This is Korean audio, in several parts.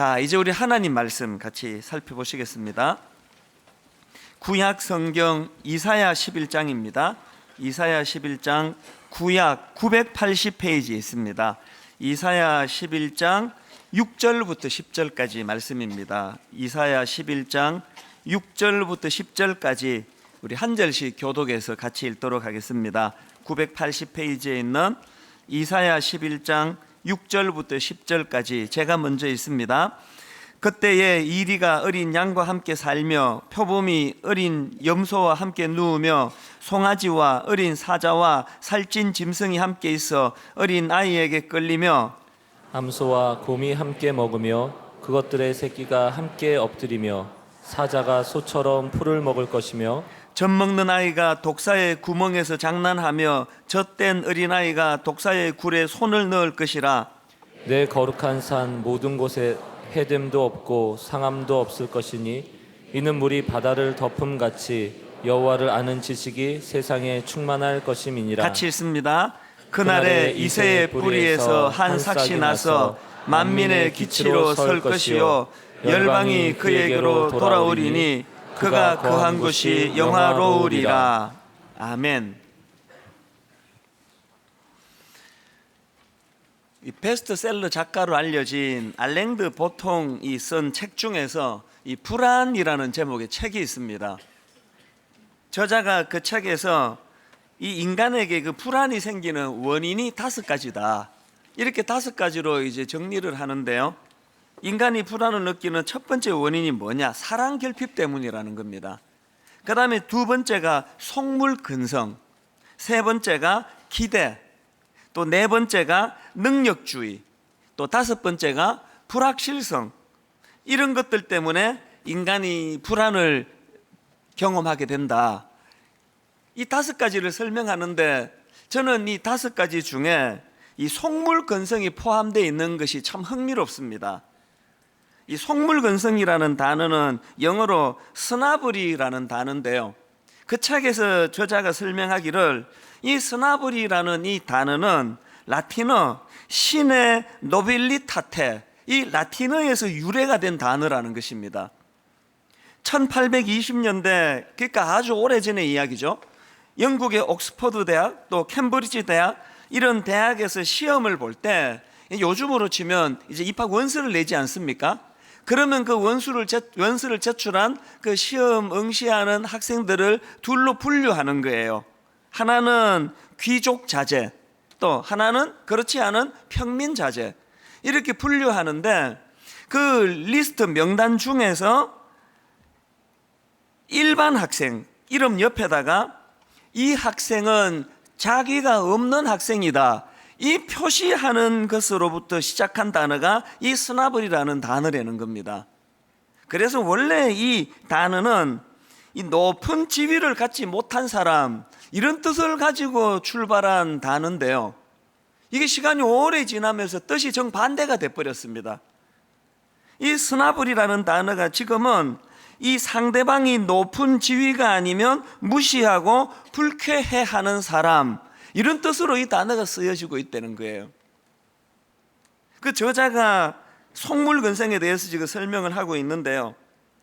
자, 이제 우리 하나님 말씀 같이 살펴보시겠습니다. 구약 성경 이사야 11장입니다. 이사야 11장 구약 980페이지에 있습니다. 이사야 11장 6절부터 10절까지 말씀입니다. 이사야 11장 6절부터 10절까지 우리 한 절씩 교독해서 같이 읽도록 하겠습니다. 980페이지에 있는 이사야 11장 6절부터 10절까지 제가 먼저 읽습니다. 그때에 이리가 어린 양과 함께 살며 표범이 어린 염소와 함께 누우며 송아지와 어린 사자와 살찐 짐승이 함께 있어 어린 아이에게 끌리며 암소와 곰이 함께 먹으며 그것들의 새끼가 함께 엎드리며 사자가 소처럼 풀을 먹을 것이며 젖 먹는 아이가 독사의 구멍에서 장난하며 젖된 어린아이가 독사의 굴에 손을 넣을 것이라. 내 거룩한 산 모든 곳에 해됨도 없고 상함도 없을 것이니 이는 물이 바다를 덮음같이 여호와를 아는 지식이 세상에 충만할 것임이니라. 같이 읽습니다. 그날에 이새의 뿌리에서 한 삭시 나서 만민의 기치로 설 것이요 열방이 그에게로 돌아오리니 그가 거한 곳이 영화로우리라. 아멘. 이 베스트셀러 작가로 알려진 알랭드 보통이 쓴 책 중에서 이 불안이라는 제목의 책이 있습니다. 저자가 그 책에서 이 인간에게 그 불안이 생기는 원인이 5가지다. 이렇게 5가지로 이제 정리를 하는데요. 인간이 불안을 느끼는 첫 번째 원인이 뭐냐? 사랑 결핍 때문이라는 겁니다. 그 다음에 2번째가 속물 근성, 3번째가 기대, 또 4번째가 능력주의, 또 5번째가 불확실성. 이런 것들 때문에 인간이 불안을 경험하게 된다. 이 5가지를 설명하는데 저는 이 5가지 중에 이 속물 근성이 포함되어 있는 것이 참 흥미롭습니다. 이 속물 근성이라는 단어는 영어로 스나브리라는 단어인데요. 그 책에서 저자가 설명하기를 이 스나브리라는 이 단어는 라틴어 신의 노빌리타테, 이 라틴어에서 유래가 된 단어라는 것입니다. 1820년대, 그러니까 아주 오래전의 이야기죠. 영국의 옥스퍼드 대학 또 캠브리지 대학 이런 대학에서 시험을 볼 때 요즘으로 치면 이제 입학 원서를 내지 않습니까? 그러면 그 원서를 제출한 그 시험 응시하는 학생들을 둘로 분류하는 거예요. 하나는 귀족 자제, 또 하나는 그렇지 않은 평민 자제, 이렇게 분류하는데 그 리스트 명단 중에서 일반 학생 이름 옆에다가 이 학생은 자기가 없는 학생이다, 이 표시하는 것으로부터 시작한 단어가 이 스나블이라는 단어라는 겁니다. 그래서 원래 이 단어는 이 높은 지위를 갖지 못한 사람, 이런 뜻을 가지고 출발한 단어인데요. 이게 시간이 오래 지나면서 뜻이 정반대가 돼버렸습니다. 이 스나블이라는 단어가 지금은 이 상대방이 높은 지위가 아니면 무시하고 불쾌해하는 사람, 이런 뜻으로 이 단어가 쓰여지고 있다는 거예요. 그 저자가 속물근성에 대해서 지금 설명을 하고 있는데요.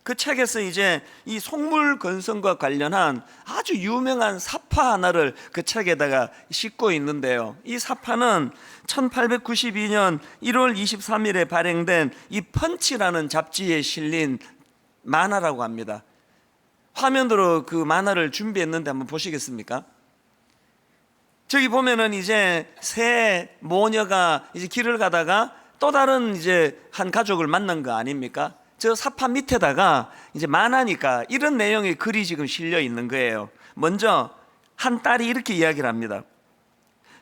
그 책에서 이제 이 속물근성과 관련한 아주 유명한 사파 하나를 그 책에다가 싣고 있는데요. 이 사파는 1892년 1월 23일에 발행된 이 펀치라는 잡지에 실린 만화라고 합니다. 화면으로 그 만화를 준비했는데 한번 보시겠습니까? 저기 보면은 이제 새 모녀가 이제 길을 가다가 또 다른 이제 한 가족을 만난 거 아닙니까? 저 사파 밑에다가 이제 만화니까 이런 내용의 글이 지금 실려 있는 거예요. 먼저 한 딸이 이렇게 이야기를 합니다.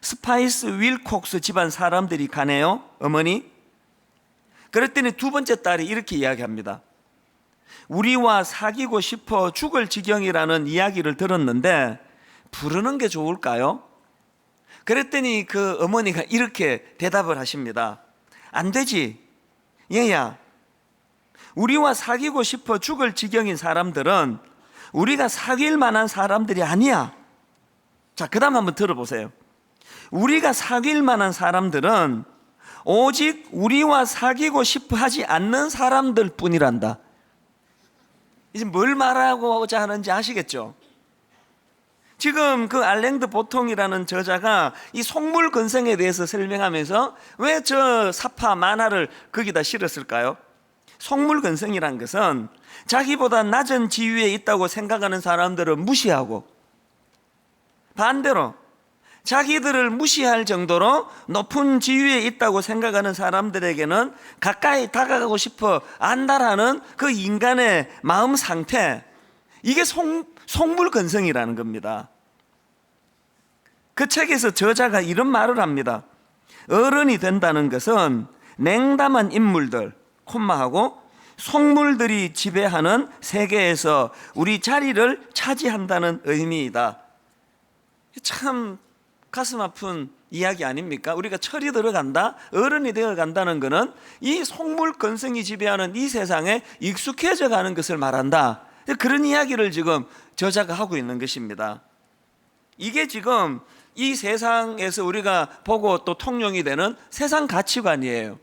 스파이스 윌콕스 집안 사람들이 가네요, 어머니. 그랬더니 두 번째 딸이 이렇게 이야기합니다. 우리와 사귀고 싶어 죽을 지경이라는 이야기를 들었는데 부르는 게 좋을까요? 그랬더니 그 어머니가 이렇게 대답을 하십니다. 안 되지, 얘야. 우리와 사귀고 싶어 죽을 지경인 사람들은 우리가 사귈 만한 사람들이 아니야. 자, 그 다음 한번 들어보세요. 우리가 사귈 만한 사람들은 오직 우리와 사귀고 싶어 하지 않는 사람들 뿐이란다. 이제 뭘 말하고자 하는지 아시겠죠? 지금 그 알랭드 보통이라는 저자가 이 속물근성에 대해서 설명하면서 왜 저 사파 만화를 거기다 실었을까요? 속물근성이란 것은 자기보다 낮은 지위에 있다고 생각하는 사람들을 무시하고 반대로 자기들을 무시할 정도로 높은 지위에 있다고 생각하는 사람들에게는 가까이 다가가고 싶어 안다라는 그 인간의 마음 상태, 이게 속물건성이라는 겁니다. 그 책에서 저자가 이런 말을 합니다. 어른이 된다는 것은 냉담한 인물들, 콤마하고 속물들이 지배하는 세계에서 우리 자리를 차지한다는 의미이다. 참 가슴 아픈 이야기 아닙니까? 우리가 철이 들어간다, 어른이 되어간다는 것은 이 속물건성이 지배하는 이 세상에 익숙해져 가는 것을 말한다. 그런 이야기를 지금 저자가 하고 있는 것입니다. 이게 지금 이 세상에서 우리가 보고 또 통용이 되는 세상 가치관이에요.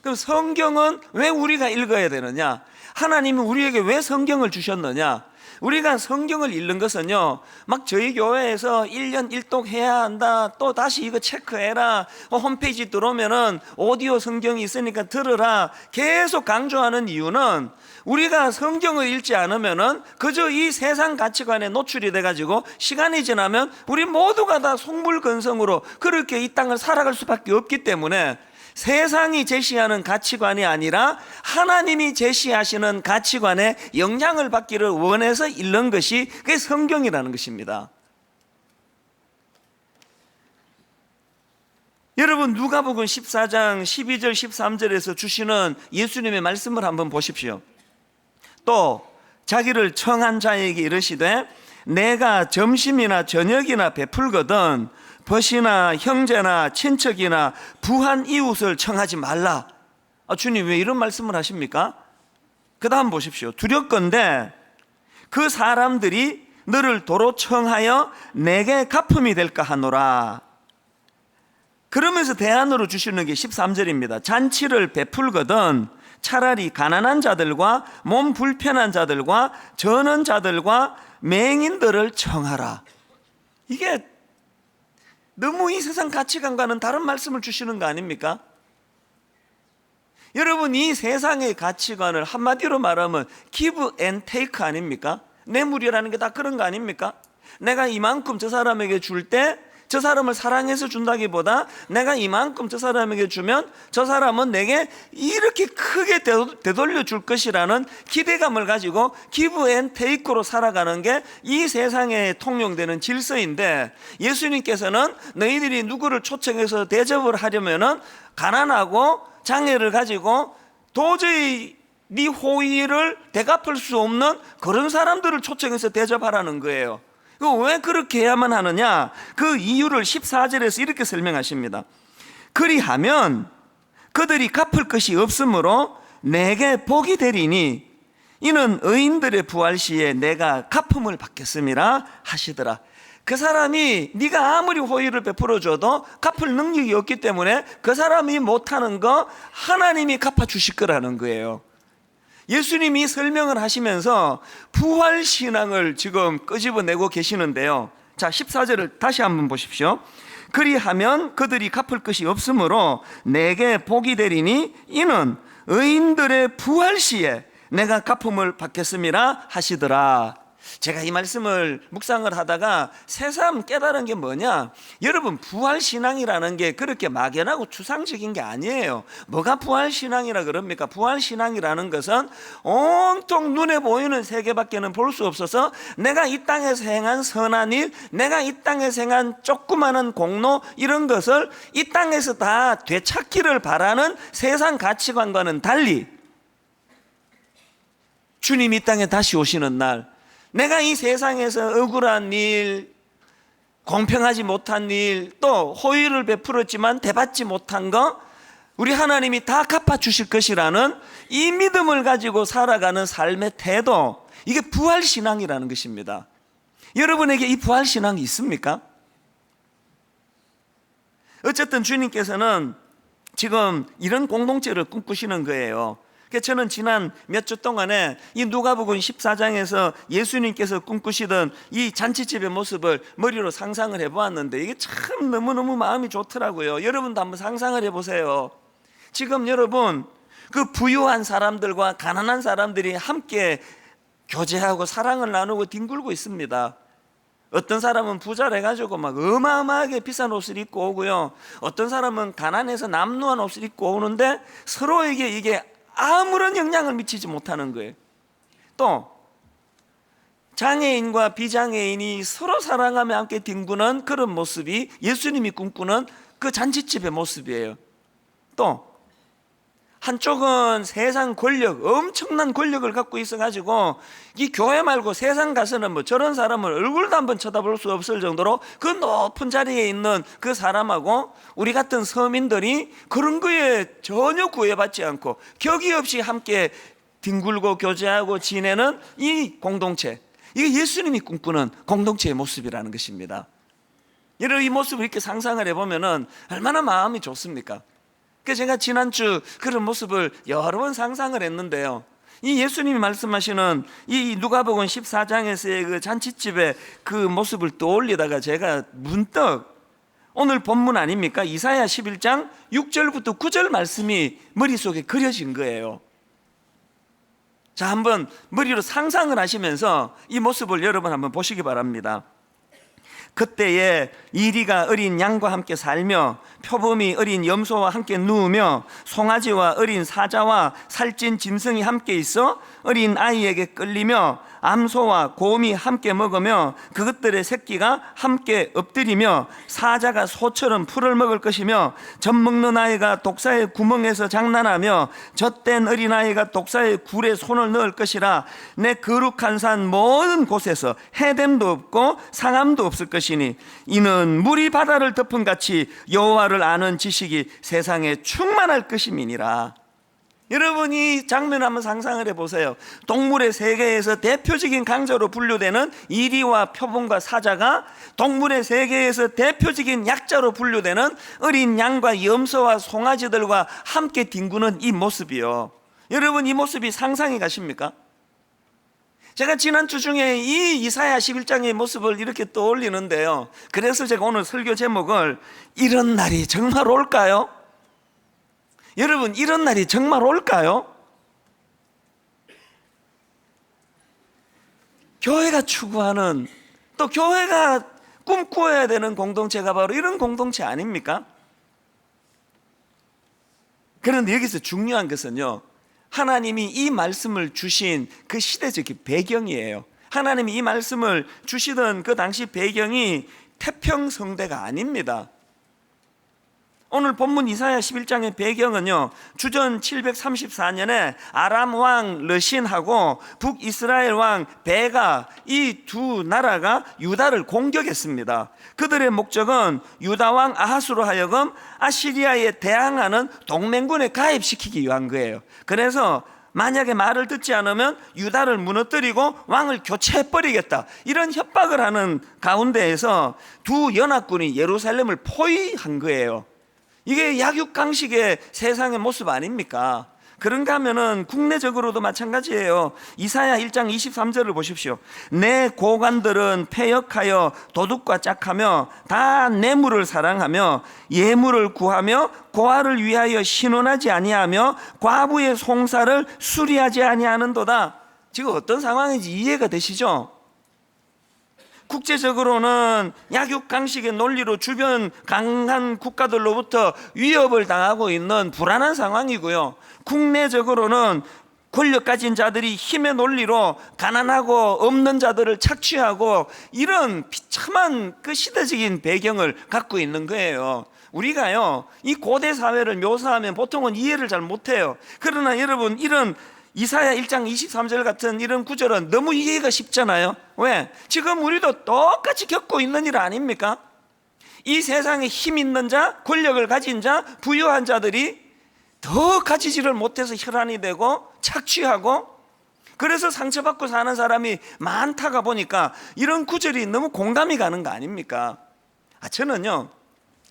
그럼 성경은 왜 우리가 읽어야 되느냐? 하나님은 우리에게 왜 성경을 주셨느냐? 우리가 성경을 읽는 것은요, 막 저희 교회에서 1년 1독 해야 한다, 또 다시 이거 체크해라, 홈페이지 들어오면은 오디오 성경이 있으니까 들으라, 계속 강조하는 이유는 우리가 성경을 읽지 않으면은 그저 이 세상 가치관에 노출이 돼가지고 시간이 지나면 우리 모두가 다 속물건성으로 그렇게 이 땅을 살아갈 수밖에 없기 때문에 세상이 제시하는 가치관이 아니라 하나님이 제시하시는 가치관에 영향을 받기를 원해서 읽는 것이 그게 성경이라는 것입니다. 여러분, 누가복음 14장 12절 13절에서 주시는 예수님의 말씀을 한번 보십시오. 또 자기를 청한 자에게 이르시되 내가 점심이나 저녁이나 베풀거든 벗이나 형제나 친척이나 부한 이웃을 청하지 말라. 주님 왜 이런 말씀을 하십니까? 그 다음 보십시오. 두렵건대 그 사람들이 너를 도로 청하여 내게 갚음이 될까 하노라. 그러면서 대안으로 주시는 게 13절입니다. 잔치를 베풀거든 차라리 가난한 자들과 몸 불편한 자들과 저는 자들과 맹인들을 청하라. 이게 너무 이 세상 가치관과는 다른 말씀을 주시는 거 아닙니까? 여러분, 이 세상의 가치관을 한마디로 말하면 give and take 아닙니까? 뇌물이라는 게 다 그런 거 아닙니까? 내가 이만큼 저 사람에게 줄 때 저 사람을 사랑해서 준다기보다 내가 이만큼 저 사람에게 주면 저 사람은 내게 이렇게 크게 되돌려 줄 것이라는 기대감을 가지고 give and take로 살아가는 게 이 세상에 통용되는 질서인데, 예수님께서는 너희들이 누구를 초청해서 대접을 하려면은 가난하고 장애를 가지고 도저히 네 호의를 대갚을 수 없는 그런 사람들을 초청해서 대접하라는 거예요. 왜 그렇게 해야만 하느냐? 그 이유를 14절에서 이렇게 설명하십니다. 그리하면 그들이 갚을 것이 없으므로 내게 복이 되리니 이는 의인들의 부활 시에 내가 갚음을 받겠음이라 하시더라. 그 사람이 네가 아무리 호의를 베풀어 줘도 갚을 능력이 없기 때문에 그 사람이 못하는 거 하나님이 갚아 주실 거라는 거예요. 예수님이 설명을 하시면서 부활신앙을 지금 끄집어내고 계시는데요. 자, 14절을 다시 한번 보십시오. 그리하면 그들이 갚을 것이 없으므로 내게 복이 되리니 이는 의인들의 부활 시에 내가 갚음을 받겠음이라 하시더라. 제가 이 말씀을 묵상을 하다가 새삼 깨달은 게 뭐냐, 여러분, 부활신앙이라는 게 그렇게 막연하고 추상적인 게 아니에요. 뭐가 부활신앙이라 그럽니까? 부활신앙이라는 것은 온통 눈에 보이는 세계밖에는 볼 수 없어서 내가 이 땅에서 행한 선한 일, 내가 이 땅에서 행한 조그마한 공로, 이런 것을 이 땅에서 다 되찾기를 바라는 세상 가치관과는 달리 주님 이 땅에 다시 오시는 날, 내가 이 세상에서 억울한 일, 공평하지 못한 일, 또 호의를 베풀었지만 대받지 못한 거 우리 하나님이 다 갚아주실 것이라는 이 믿음을 가지고 살아가는 삶의 태도, 이게 부활신앙이라는 것입니다. 여러분에게 이 부활신앙이 있습니까? 어쨌든 주님께서는 지금 이런 공동체를 꿈꾸시는 거예요. 저는 지난 몇 주 동안에 이 누가복음 14장에서 예수님께서 꿈꾸시던 이 잔치집의 모습을 머리로 상상을 해보았는데 이게 참 너무너무 마음이 좋더라고요. 여러분도 한번 상상을 해보세요. 지금 여러분, 그 부유한 사람들과 가난한 사람들이 함께 교제하고 사랑을 나누고 뒹굴고 있습니다. 어떤 사람은 부자를 해가지고 막 어마어마하게 비싼 옷을 입고 오고요, 어떤 사람은 가난해서 남루한 옷을 입고 오는데 서로에게 이게 아무런 영향을 미치지 못하는 거예요. 또 장애인과 비장애인이 서로 사랑하며 함께 뒹구는 그런 모습이 예수님이 꿈꾸는 그 잔치집의 모습이에요. 또 한쪽은 세상 권력, 엄청난 권력을 갖고 있어가지고 이 교회 말고 세상 가서는 뭐 저런 사람을 얼굴도 한번 쳐다볼 수 없을 정도로 그 높은 자리에 있는 그 사람하고 우리 같은 서민들이 그런 거에 전혀 구애받지 않고 격의 없이 함께 뒹굴고 교제하고 지내는 이 공동체, 이게 예수님이 꿈꾸는 공동체의 모습이라는 것입니다. 여러분, 이 모습을 이렇게 상상을 해보면 얼마나 마음이 좋습니까? 그래서 제가 지난주 그런 모습을 여러 번 상상을 했는데요, 이 예수님이 말씀하시는 이 누가복음 14장에서의 그 잔치집의 그 모습을 떠올리다가 제가 문득 오늘 본문 아닙니까? 이사야 11장 6절부터 9절 말씀이 머릿속에 그려진 거예요. 자, 한번 머리로 상상을 하시면서 이 모습을 여러분 한번 보시기 바랍니다. 그때에 이리가 어린 양과 함께 살며 표범이 어린 염소와 함께 누우며 송아지와 어린 사자와 살찐 짐승이 함께 있어 어린 아이에게 끌리며 암소와 곰이 함께 먹으며 그것들의 새끼가 함께 엎드리며 사자가 소처럼 풀을 먹을 것이며 젖 먹는 아이가 독사의 구멍에서 장난하며 젖된 어린아이가 독사의 굴에 손을 넣을 것이라. 내 거룩한 산 모든 곳에서 해됨도 없고 상함도 없을 것이니 이는 물이 바다를 덮은 같이 여호와를 아는 지식이 세상에 충만할 것임이니라. 여러분이 장면 한번 상상을 해보세요. 동물의 세계에서 대표적인 강자로 분류되는 이리와 표범과 사자가 동물의 세계에서 대표적인 약자로 분류되는 어린 양과 염소와 송아지들과 함께 뒹구는 이 모습이요, 여러분, 이 모습이 상상이 가십니까? 제가 지난주 중에 이 이사야 11장의 모습을 이렇게 떠올리는데요, 그래서 제가 오늘 설교 제목을 이런 날이 정말 올까요? 여러분, 이런 날이 정말 올까요? 교회가 추구하는, 또 교회가 꿈꾸어야 되는 공동체가 바로 이런 공동체 아닙니까? 그런데 여기서 중요한 것은요, 하나님이 이 말씀을 주신 그 시대적인 배경이에요. 하나님이 이 말씀을 주시던 그 당시 배경이 태평성대가 아닙니다. 오늘 본문 이사야 11장의 배경은요, 주전 734년에 아람 왕 르신하고 북이스라엘 왕 베가, 이 두 나라가 유다를 공격했습니다. 그들의 목적은 유다 왕 아하스로 하여금 아시리아에 대항하는 동맹군에 가입시키기 위한 거예요. 그래서 만약에 말을 듣지 않으면 유다를 무너뜨리고 왕을 교체해버리겠다, 이런 협박을 하는 가운데에서 두 연합군이 예루살렘을 포위한 거예요. 이게 약육강식의 세상의 모습 아닙니까? 그런가 하면은 국내적으로도 마찬가지예요. 이사야 1장 23절을 보십시오. 내 고관들은 패역하여 도둑과 짝하며 다 뇌물을 사랑하며 예물을 구하며 고아를 위하여 신원하지 아니하며 과부의 송사를 수리하지 아니하는도다. 지금 어떤 상황인지 이해가 되시죠? 국제적으로는 약육강식의 논리로 주변 강한 국가들로부터 위협을 당하고 있는 불안한 상황이고요, 국내적으로는 권력 가진 자들이 힘의 논리로 가난하고 없는 자들을 착취하고 이런 비참한 그 시대적인 배경을 갖고 있는 거예요. 우리가요, 이 고대 사회를 묘사하면 보통은 이해를 잘 못해요. 그러나 여러분, 이런 이사야 1장 23절 같은 이런 구절은 너무 이해가 쉽잖아요. 왜? 지금 우리도 똑같이 겪고 있는 일 아닙니까? 이 세상에 힘 있는 자, 권력을 가진 자, 부유한 자들이 더 가지지를 못해서 혈안이 되고 착취하고, 그래서 상처받고 사는 사람이 많다가 보니까 이런 구절이 너무 공감이 가는 거 아닙니까? 저는요,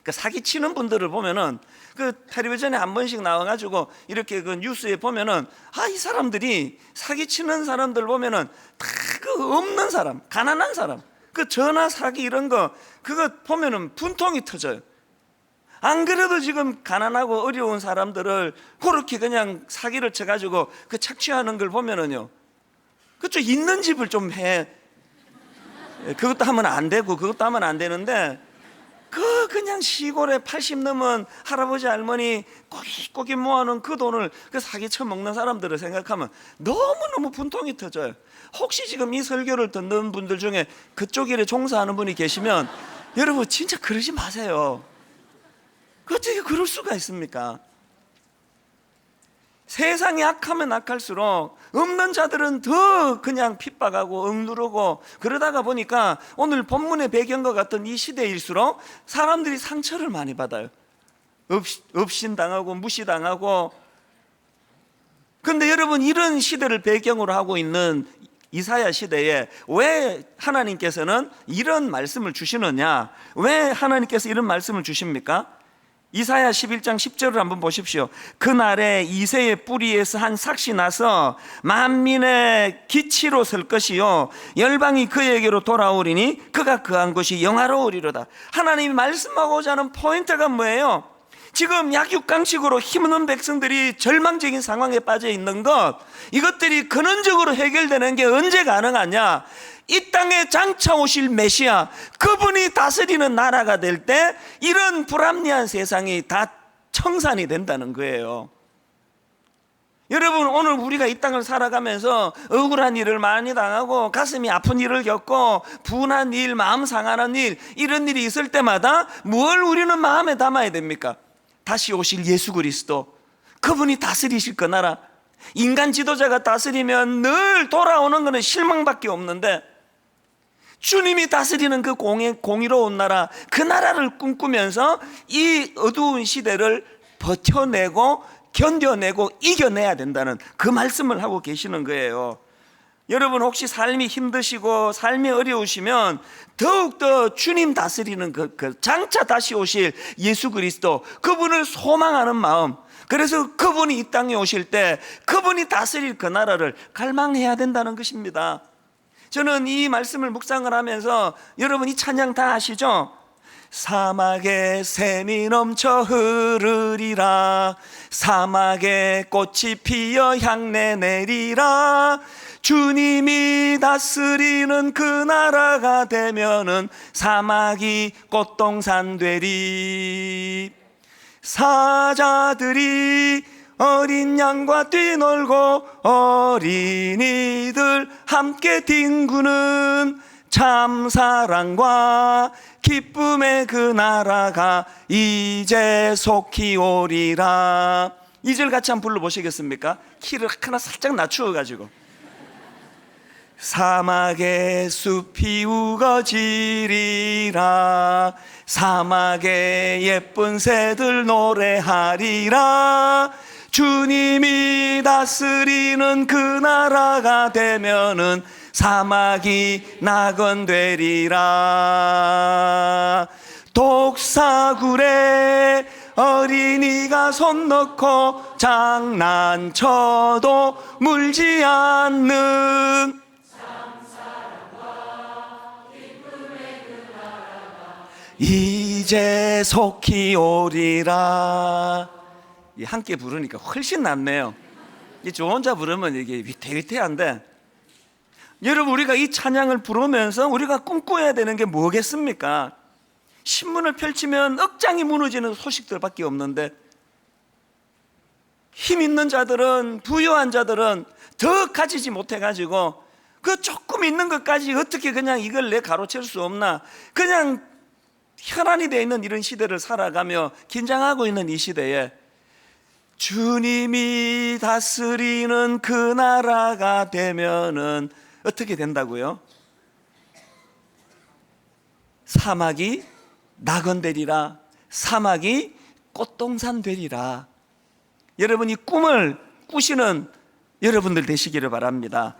그 사기치는 분들을 보면은 그 텔레비전에 한 번씩 나와가지고 이렇게 그 뉴스에 보면은 이 사람들이 사기치는 사람들 보면은 다 그 없는 사람, 가난한 사람, 그 전화 사기 이런 거 그거 보면은 분통이 터져요. 안 그래도 지금 가난하고 어려운 사람들을 그렇게 그냥 사기를 쳐가지고 그 착취하는 걸 보면은요, 그쪽 있는 집을 좀 해. 그것도 하면 안 되고 그것도 하면 안 되는데, 그냥 시골에 80 넘은 할아버지 할머니 꼬깃꼬깃 모아놓은 그 돈을 그 사기쳐 먹는 사람들을 생각하면 너무너무 분통이 터져요. 혹시 지금 이 설교를 듣는 분들 중에 그쪽 일에 종사하는 분이 계시면 여러분 진짜 그러지 마세요. 어떻게 그럴 수가 있습니까? 세상이 악하면 악할수록 없는 자들은 더 그냥 핍박하고 억누르고, 그러다가 보니까 오늘 본문의 배경과 같은 이 시대일수록 사람들이 상처를 많이 받아요. 업신당하고 무시당하고. 그런데 여러분, 이런 시대를 배경으로 하고 있는 이사야 시대에 왜 하나님께서는 이런 말씀을 주시느냐? 왜 하나님께서 이런 말씀을 주십니까? 이사야 11장 10절을 한번 보십시오. 그날에 이새의 뿌리에서 한 삭시 나서 만민의 기치로 설 것이요 열방이 그에게로 돌아오리니 그가 거한 곳이 영화로우리로다. 하나님이 말씀하고자 하는 포인트가 뭐예요? 지금 약육강식으로 힘없는 백성들이 절망적인 상황에 빠져 있는 것, 이것들이 근원적으로 해결되는 게 언제 가능하냐? 이 땅에 장차 오실 메시아, 그분이 다스리는 나라가 될 때 이런 불합리한 세상이 다 청산이 된다는 거예요. 여러분, 오늘 우리가 이 땅을 살아가면서 억울한 일을 많이 당하고 가슴이 아픈 일을 겪고 분한 일, 마음 상하는 일, 이런 일이 있을 때마다 뭘 우리는 마음에 담아야 됩니까? 다시 오실 예수 그리스도, 그분이 다스리실 그 나라. 인간 지도자가 다스리면 늘 돌아오는 것은 실망밖에 없는데, 주님이 다스리는 그 공의로운 나라, 그 나라를 꿈꾸면서 이 어두운 시대를 버텨내고 견뎌내고 이겨내야 된다는 그 말씀을 하고 계시는 거예요. 여러분, 혹시 삶이 힘드시고 삶이 어려우시면 더욱더 주님 다스리는 그 장차 다시 오실 예수 그리스도, 그분을 소망하는 마음, 그래서 그분이 이 땅에 오실 때 그분이 다스릴 그 나라를 갈망해야 된다는 것입니다. 저는 이 말씀을 묵상을 하면서, 여러분 이 찬양 다 아시죠? 사막에 샘이 넘쳐 흐르리라, 사막에 꽃이 피어 향내 내리라, 주님이 다스리는 그 나라가 되면은 사막이 꽃동산 되리. 사자들이 어린 양과 뛰놀고 어린이들 함께 뒹구는 참 사랑과 기쁨의 그 나라가 이제 속히 오리라. 2절 같이 한번 불러보시겠습니까? 키를 하나 살짝 낮추어가지고. 사막의 숲이 우거지리라, 사막에 예쁜 새들 노래하리라, 주님이 다스리는 그 나라가 되면은 사막이 낙원되리라. 독사굴에 어린이가 손 넣고 장난쳐도 물지 않는 이제 속히 오리라. 함께 부르니까 훨씬 낫네요. 저 혼자 부르면 이게 위태위태한데, 여러분 우리가 이 찬양을 부르면서 우리가 꿈꿔야 되는 게 뭐겠습니까? 신문을 펼치면 억장이 무너지는 소식들밖에 없는데, 힘 있는 자들은, 부유한 자들은 더 가지지 못해가지고 그 조금 있는 것까지 어떻게 그냥 이걸 내 가로챌 수 없나, 그냥 혈안이 되어 있는 이런 시대를 살아가며 긴장하고 있는 이 시대에 주님이 다스리는 그 나라가 되면은 어떻게 된다고요? 사막이 낙원되리라, 사막이 꽃동산 되리라. 여러분, 이 꿈을 꾸시는 여러분들 되시기를 바랍니다.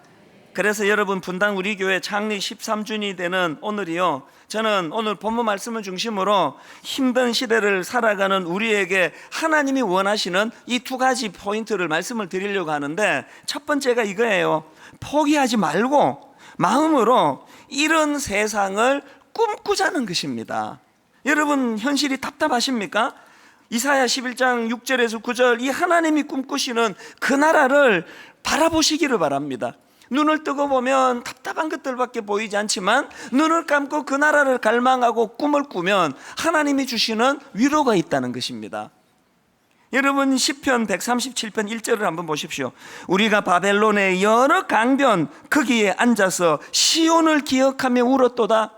그래서 여러분, 분당 우리 교회 창립 13주년이 되는 오늘이요, 저는 오늘 본문 말씀을 중심으로 힘든 시대를 살아가는 우리에게 하나님이 원하시는 이 두 가지 포인트를 말씀을 드리려고 하는데, 첫 번째가 이거예요. 포기하지 말고 마음으로 이런 세상을 꿈꾸자는 것입니다. 여러분, 현실이 답답하십니까? 이사야 11장 6절에서 9절, 이 하나님이 꿈꾸시는 그 나라를 바라보시기를 바랍니다. 눈을 뜨고 보면 답답한 것들밖에 보이지 않지만 눈을 감고 그 나라를 갈망하고 꿈을 꾸면 하나님이 주시는 위로가 있다는 것입니다. 여러분 시편 137편 1절을 한번 보십시오. 우리가 바벨론의 여러 강변 거기에 앉아서 시온을 기억하며 울었도다.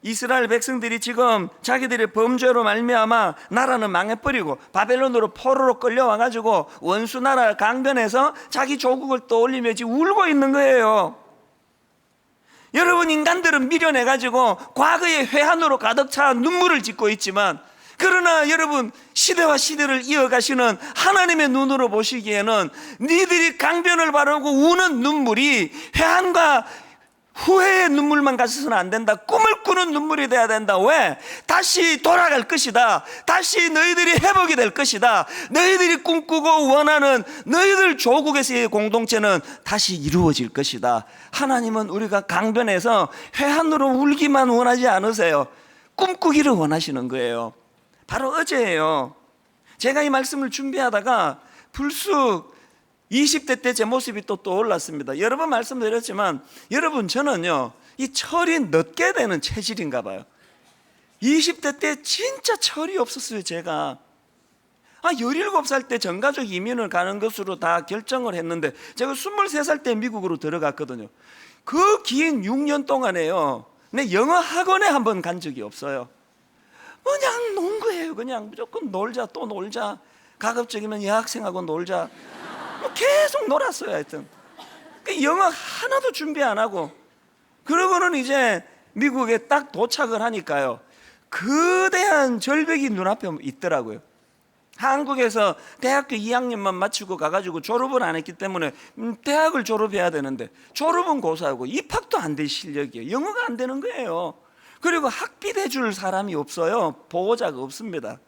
이스라엘 백성들이 지금 자기들의 범죄로 말미암아 나라는 망해버리고 바벨론으로 포로로 끌려와가지고 원수 나라 강변에서 자기 조국을 떠올리며 지금 울고 있는 거예요. 여러분 인간들은 미련해가지고 과거의 회한으로 가득 차 눈물을 짓고 있지만, 그러나 여러분 시대와 시대를 이어가시는 하나님의 눈으로 보시기에는 니들이 강변을 바라보고 우는 눈물이 회한과 후회의 눈물만 가서는 안 된다. 꿈을 꾸는 눈물이 돼야 된다. 왜? 다시 돌아갈 것이다. 다시 너희들이 회복이 될 것이다. 너희들이 꿈꾸고 원하는 너희들 조국에서의 공동체는 다시 이루어질 것이다. 하나님은 우리가 강변에서 회한으로 울기만 원하지 않으세요. 꿈꾸기를 원하시는 거예요. 바로 어제예요. 제가 이 말씀을 준비하다가 불쑥 20대 때 제 모습이 또 떠올랐습니다. 여러 번 말씀드렸지만 여러분 저는요 이 철이 늦게 되는 체질인가 봐요. 20대 때 진짜 철이 없었어요. 제가 17살 때 전가족 이민을 가는 것으로 다 결정을 했는데 제가 23살 때 미국으로 들어갔거든요. 그 긴 6년 동안에요 내 영어 학원에 한번 간 적이 없어요. 그냥 논 거예요. 그냥 무조건 놀자 또 놀자, 가급적이면 여학생하고 놀자, 계속 놀았어요. 하여튼 영어 하나도 준비 안 하고, 그러고는 이제 미국에 딱 도착을 하니까요 거대한 절벽이 눈앞에 있더라고요. 한국에서 대학교 2학년만 마치고 가가지고 졸업을 안 했기 때문에 대학을 졸업해야 되는데 졸업은 고사하고 입학도 안 될 실력이에요. 영어가 안 되는 거예요. 그리고 학비대 줄 사람이 없어요. 보호자가 없습니다.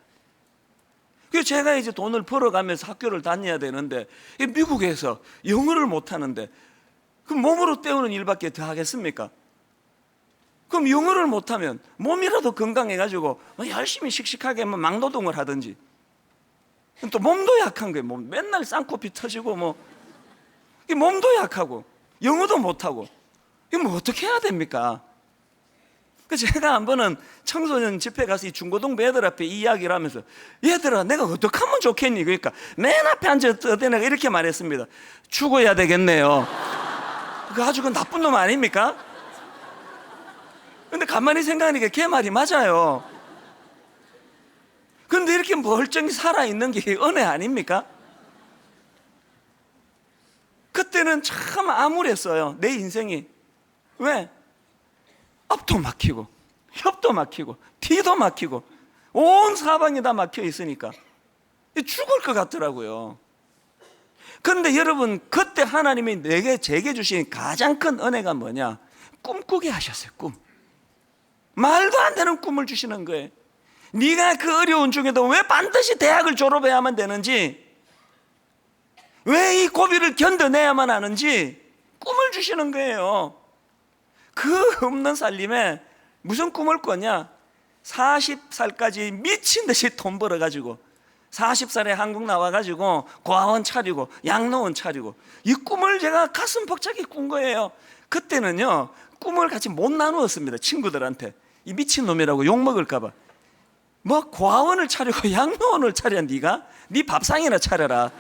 그래서 제가 이제 돈을 벌어가면서 학교를 다녀야 되는데 미국에서 영어를 못하는데 그럼 몸으로 때우는 일밖에 더 하겠습니까? 그럼 영어를 못하면 몸이라도 건강해가지고 열심히 씩씩하게 막노동을 하든지, 또 몸도 약한 거예요. 맨날 쌍코피 터지고 몸도 약하고 영어도 못하고 이거 어떻게 해야 됩니까? 제가 한 번은 청소년 집회 가서 이 중고등부 애들 앞에 이야기를 하면서 얘들아 내가 어떻게 하면 좋겠니? 그러니까 맨 앞에 앉아서 내가 이렇게 말했습니다. 죽어야 되겠네요. 그 아주 그 나쁜 놈 아닙니까? 근데 가만히 생각하니까 걔 말이 맞아요. 근데 이렇게 멀쩡히 살아있는 게 은혜 아닙니까? 그때는 참 암울했어요. 내 인생이. 왜? 앞도 막히고 협도 막히고 뒤도 막히고 온 사방이 다 막혀 있으니까 죽을 것 같더라고요. 그런데 여러분 그때 하나님이 제게 주신 가장 큰 은혜가 뭐냐? 꿈꾸게 하셨어요. 꿈. 말도 안 되는 꿈을 주시는 거예요. 네가 그 어려운 중에도 왜 반드시 대학을 졸업해야만 되는지, 왜 이 고비를 견뎌내야만 하는지 꿈을 주시는 거예요. 그 없는 살림에 무슨 꿈을 꿨냐? 40살까지 미친 듯이 돈 벌어가지고 40살에 한국 나와가지고 고아원 차리고 양로원 차리고, 이 꿈을 제가 가슴 벅차게 꾼 거예요. 그때는요 꿈을 같이 못 나누었습니다. 친구들한테 이 미친놈이라고 욕먹을까봐. 고아원을 차리고 양로원을 차려? 네가? 네 밥상이나 차려라.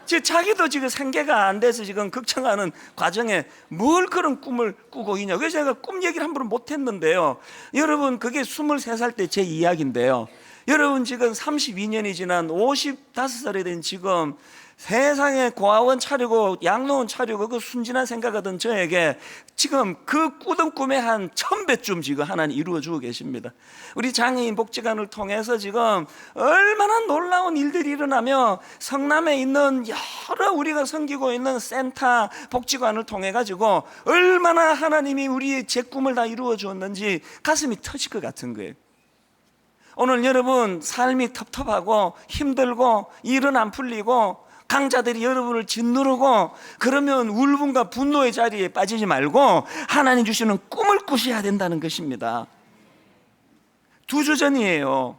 지금 자기도 지금 생계가 안 돼서 지금 걱정하는 과정에 뭘 그런 꿈을 꾸고 있냐. 그래서 제가 꿈 얘기를 함부로 못 했는데요. 여러분 그게 23살 때 제 이야기인데요. 여러분 지금 32년이 지난 55살이 된 지금 세상에 고아원 차리고 양로원 차리고 그 순진한 생각하던 저에게 지금 그 꾸던 꿈의 한 1000배쯤 지금 하나님 이루어 주고 계십니다. 우리 장애인 복지관을 통해서 지금 얼마나 놀라운 일들이 일어나며 성남에 있는 여러 우리가 섬기고 있는 센터 복지관을 통해 가지고 얼마나 하나님이 우리의 제 꿈을 다 이루어 주었는지 가슴이 터질 것 같은 거예요. 오늘 여러분 삶이 텁텁하고 힘들고 일은 안 풀리고 강자들이 여러분을 짓누르고 그러면 울분과 분노의 자리에 빠지지 말고 하나님 주시는 꿈을 꾸셔야 된다는 것입니다. 2주 전이에요.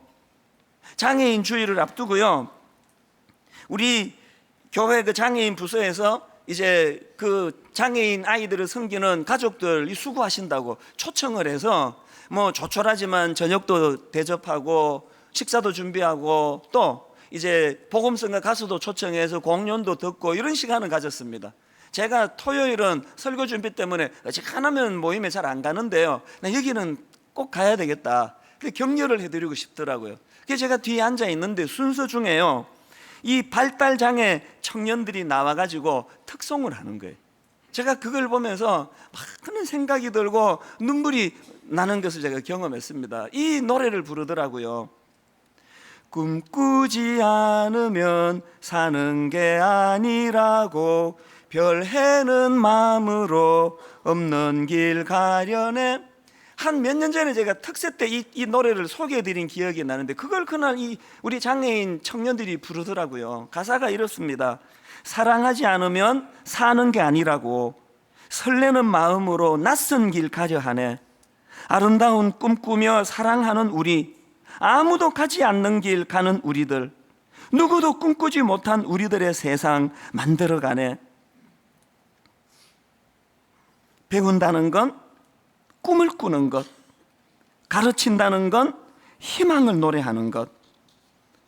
장애인 주일을 앞두고요 우리 교회 그 장애인 부서에서 이제 그 장애인 아이들을 섬기는 가족들이 수고하신다고 초청을 해서 뭐 조촐하지만 저녁도 대접하고 식사도 준비하고 또 이제 복음성가 가수도 초청해서 공연도 듣고 이런 시간을 가졌습니다. 제가 토요일은 설교 준비 때문에 어지간하면 모임에 잘 안 가는데요, 여기는 꼭 가야 되겠다. 격려를 해드리고 싶더라고요. 그래서 제가 뒤에 앉아 있는데 순서 중에요, 이 발달장애 청년들이 나와가지고 특송을 하는 거예요. 제가 그걸 보면서 막 그런 생각이 들고 눈물이 나는 것을 제가 경험했습니다. 이 노래를 부르더라고요. 꿈꾸지 않으면 사는 게 아니라고 별 해는 마음으로 없는 길 가려네. 한 몇 년 전에 제가 특세 때 이 노래를 소개해드린 기억이 나는데 그걸 그날 우리 장애인 청년들이 부르더라고요. 가사가 이렇습니다. 사랑하지 않으면 사는 게 아니라고 설레는 마음으로 낯선 길 가려 하네. 아름다운 꿈 꾸며 사랑하는 우리, 아무도 가지 않는 길 가는 우리들, 누구도 꿈꾸지 못한 우리들의 세상 만들어가네. 배운다는 건 꿈을 꾸는 것, 가르친다는 건 희망을 노래하는 것.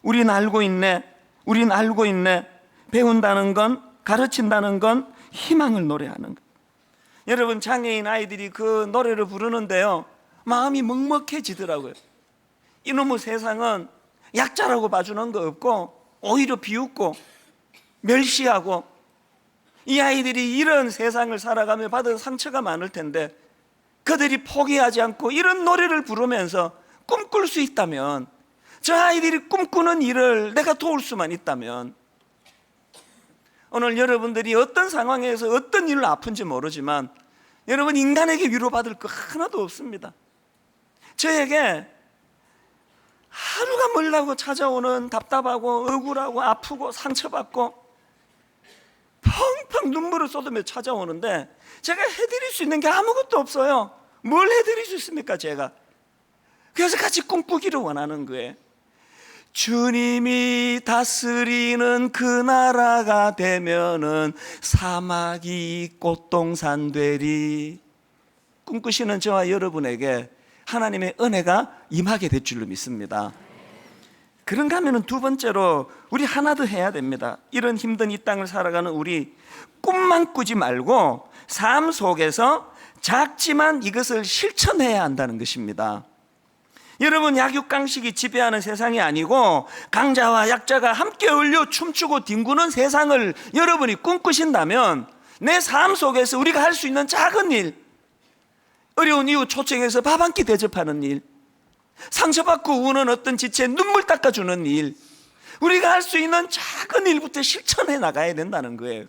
우린 알고 있네, 우린 알고 있네. 배운다는 건, 가르친다는 건 희망을 노래하는 것. 여러분, 장애인 아이들이 그 노래를 부르는데요, 마음이 먹먹해지더라고요. 이놈의 세상은 약자라고 봐주는 거 없고 오히려 비웃고 멸시하고, 이 아이들이 이런 세상을 살아가며 받은 상처가 많을 텐데 그들이 포기하지 않고 이런 노래를 부르면서 꿈꿀 수 있다면, 저 아이들이 꿈꾸는 일을 내가 도울 수만 있다면, 오늘 여러분들이 어떤 상황에서 어떤 일로 아픈지 모르지만 여러분, 인간에게 위로받을 거 하나도 없습니다. 저에게 하루가 멀다고 찾아오는 답답하고 억울하고 아프고 상처받고 펑펑 눈물을 쏟으며 찾아오는데 제가 해드릴 수 있는 게 아무것도 없어요. 뭘 해드릴 수 있습니까, 제가? 그래서 같이 꿈꾸기를 원하는 거예요. 주님이 다스리는 그 나라가 되면은 사막이 꽃동산 되리. 꿈꾸시는 저와 여러분에게 하나님의 은혜가 임하게 될 줄로 믿습니다. 그런가 하면은 두 번째로 우리 하나 더 해야 됩니다. 이런 힘든 이 땅을 살아가는 우리, 꿈만 꾸지 말고 삶 속에서 작지만 이것을 실천해야 한다는 것입니다. 여러분, 약육강식이 지배하는 세상이 아니고 강자와 약자가 함께 어울려 춤추고 뒹구는 세상을 여러분이 꿈꾸신다면 내 삶 속에서 우리가 할 수 있는 작은 일, 어려운 이웃 초청해서 밥 한 끼 대접하는 일, 상처받고 우는 어떤 지체에 눈물 닦아주는 일, 우리가 할 수 있는 작은 일부터 실천해 나가야 된다는 거예요.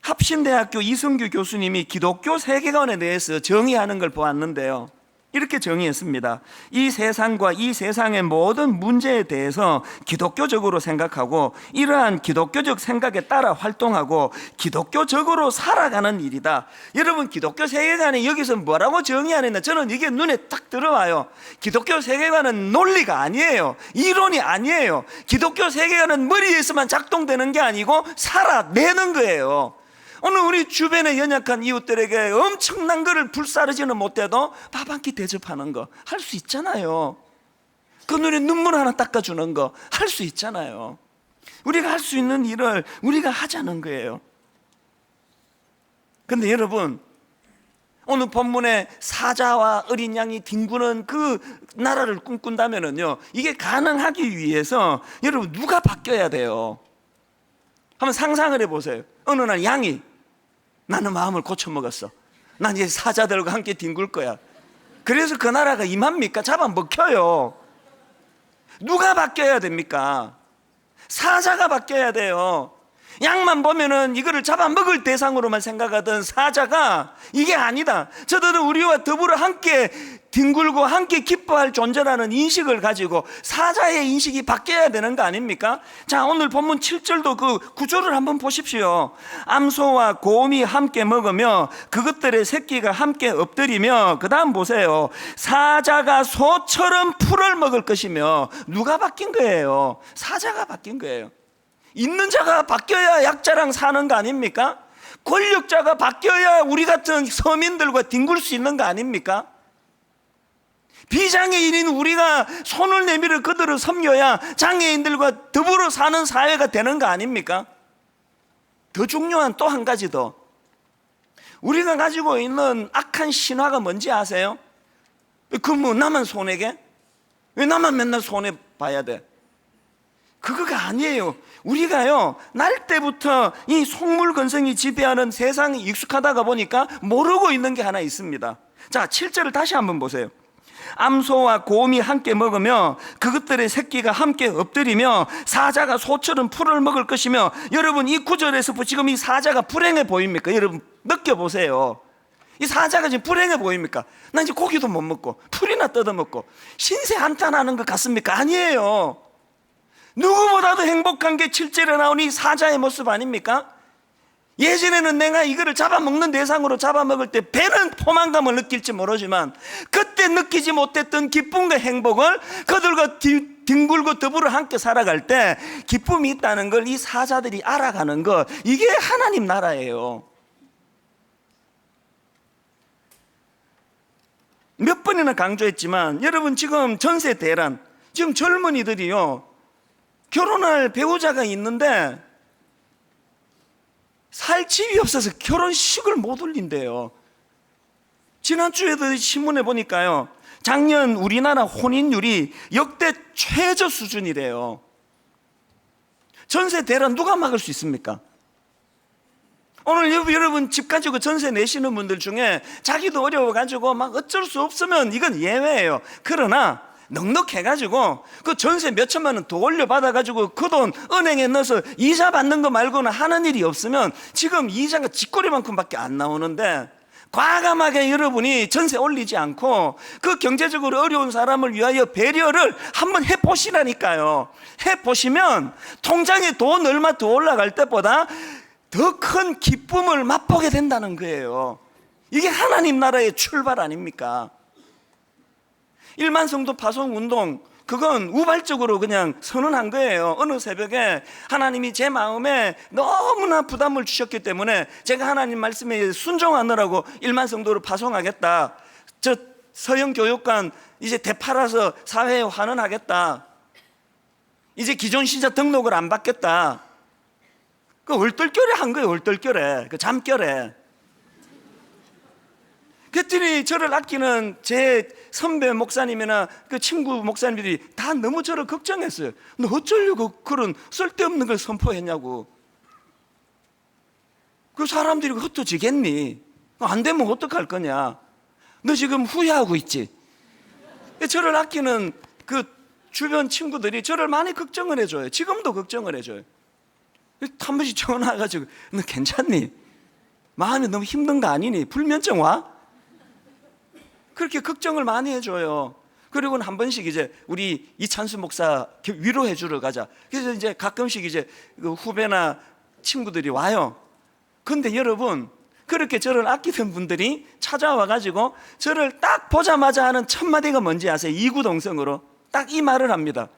합신대학교 이성규 교수님이 기독교 세계관에 대해서 정의하는 걸 보았는데요, 이렇게 정의했습니다. 이 세상과 이 세상의 모든 문제에 대해서 기독교적으로 생각하고 이러한 기독교적 생각에 따라 활동하고 기독교적으로 살아가는 일이다. 여러분, 기독교 세계관이 여기서 뭐라고 정의하느냐, 저는 이게 눈에 딱 들어와요. 기독교 세계관은 논리가 아니에요. 이론이 아니에요. 기독교 세계관은 머리에서만 작동되는 게 아니고 살아내는 거예요. 오늘 우리 주변의 연약한 이웃들에게 엄청난 것을 불사르지는 못해도 밥 한 끼 대접하는 거 할 수 있잖아요. 그 눈에 눈물 하나 닦아주는 거 할 수 있잖아요. 우리가 할 수 있는 일을 우리가 하자는 거예요. 그런데 여러분, 오늘 본문에 사자와 어린 양이 뒹구는 그 나라를 꿈꾼다면요, 이게 가능하기 위해서 여러분 누가 바뀌어야 돼요? 한번 상상을 해보세요. 어느 날 양이, 나는 마음을 고쳐먹었어, 난 이제 사자들과 함께 뒹굴 거야. 그래서 그 나라가 임합니까? 잡아먹혀요. 누가 바뀌어야 됩니까? 사자가 바뀌어야 돼요. 양만 보면은 이거를 잡아먹을 대상으로만 생각하던 사자가 이게 아니다, 저들은 우리와 더불어 함께 뒹굴고 함께 기뻐할 존재라는 인식을 가지고 사자의 인식이 바뀌어야 되는 거 아닙니까? 자, 오늘 본문 7절도 그 구조를 한번 보십시오. 암소와 곰이 함께 먹으며 그것들의 새끼가 함께 엎드리며, 그 다음 보세요. 사자가 소처럼 풀을 먹을 것이며. 누가 바뀐 거예요? 사자가 바뀐 거예요. 있는 자가 바뀌어야 약자랑 사는 거 아닙니까? 권력자가 바뀌어야 우리 같은 서민들과 뒹굴 수 있는 거 아닙니까? 비장애인인 우리가 손을 내밀어 그들을 섬겨야 장애인들과 더불어 사는 사회가 되는 거 아닙니까? 더 중요한 또 한 가지 더, 우리가 가지고 있는 악한 신화가 뭔지 아세요? 뭐 나만 손해게? 왜 나만 맨날 손해 봐야 돼? 그거가 아니에요. 우리가요, 날 때부터 이 속물건성이 지배하는 세상에 익숙하다가 보니까 모르고 있는 게 하나 있습니다. 자, 7절을 다시 한번 보세요. 암소와 곰이 함께 먹으며 그것들의 새끼가 함께 엎드리며 사자가 소처럼 풀을 먹을 것이며. 여러분, 이 구절에서 지금 이 사자가 불행해 보입니까? 여러분 느껴보세요. 이 사자가 지금 불행해 보입니까? 나 이제 고기도 못 먹고 풀이나 뜯어먹고 신세 한탄하는 것 같습니까? 아니에요. 누구보다도 행복한 게 7절에 나온 이 사자의 모습 아닙니까? 예전에는 내가 이거를 잡아먹는 대상으로 잡아먹을 때 배는 포만감을 느낄지 모르지만 그때 느끼지 못했던 기쁨과 행복을 그들과 뒹굴고 더불어 함께 살아갈 때 기쁨이 있다는 걸 이 사자들이 알아가는 것, 이게 하나님 나라예요. 몇 번이나 강조했지만 여러분, 지금 전세 대란, 지금 젊은이들이요, 결혼할 배우자가 있는데 살 집이 없어서 결혼식을 못 올린대요. 지난주에도 신문에 보니까요, 작년 우리나라 혼인율이 역대 최저 수준이래요. 전세 대란 누가 막을 수 있습니까? 오늘 여러분 집 가지고 전세 내시는 분들 중에 자기도 어려워가지고 막 어쩔 수 없으면 이건 예외예요. 그러나 넉넉해가지고 그 전세 몇 천만 원 더 올려받아가지고 그 돈 은행에 넣어서 이자 받는 거 말고는 하는 일이 없으면 지금 이자가 쥐꼬리만큼밖에 안 나오는데, 과감하게 여러분이 전세 올리지 않고 그 경제적으로 어려운 사람을 위하여 배려를 한번 해보시라니까요. 해보시면 통장에 돈 얼마 더 올라갈 때보다 더 큰 기쁨을 맛보게 된다는 거예요. 이게 하나님 나라의 출발 아닙니까? 일만 성도 파송 운동, 그건 우발적으로 그냥 선언한 거예요. 어느 새벽에 하나님이 제 마음에 너무나 부담을 주셨기 때문에 제가 하나님 말씀에 순종하느라고 일만 성도를 파송하겠다. 저 서영교육관 이제 되팔아서 사회에 환원하겠다. 이제 기존 신자 등록을 안 받겠다. 그 얼떨결에 한 거예요. 얼떨결에, 그 잠결에. 그랬더니 저를 아끼는 제 선배 목사님이나 그 친구 목사님들이 다 너무 저를 걱정했어요. 너 어쩌려고 그런 쓸데없는 걸 선포했냐고. 그 사람들이 흩어지겠니? 안 되면 어떡할 거냐? 너 지금 후회하고 있지? 저를 아끼는 그 주변 친구들이 저를 많이 걱정을 해줘요. 지금도 걱정을 해줘요. 한 번씩 전화해가지고 너 괜찮니? 마음이 너무 힘든 거 아니니? 불면증 와? 그렇게 걱정을 많이 해줘요. 그리고는 한 번씩 이제 우리 이찬수 목사 위로해 주러 가자. 그래서 이제 가끔씩 이제 그 후배나 친구들이 와요. 근데 여러분, 그렇게 저를 아끼던 분들이 찾아와가지고 저를 딱 보자마자 하는 첫 마디가 뭔지 아세요? 이구동성으로 딱 이 말을 합니다.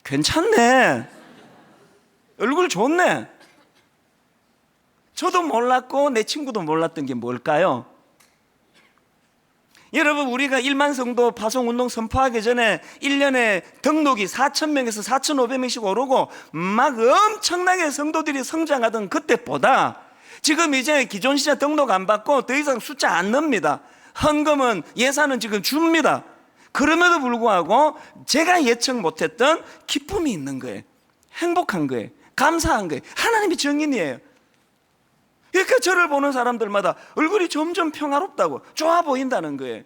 괜찮네. 얼굴 좋네. 저도 몰랐고 내 친구도 몰랐던 게 뭘까요? 여러분, 우리가 1만 성도 파송운동 선포하기 전에 1년에 등록이 4,000명에서 4,500명씩 오르고 막 엄청나게 성도들이 성장하던 그때보다 지금 이제 기존 신자 등록 안 받고 더 이상 숫자 안 넣습니다. 헌금은 예산은 지금 줍니다. 그럼에도 불구하고 제가 예측 못했던 기쁨이 있는 거예요. 행복한 거예요. 감사한 거예요. 하나님이 증인이에요. 그러니까 저를 보는 사람들마다 얼굴이 점점 평화롭다고, 좋아 보인다는 거예요.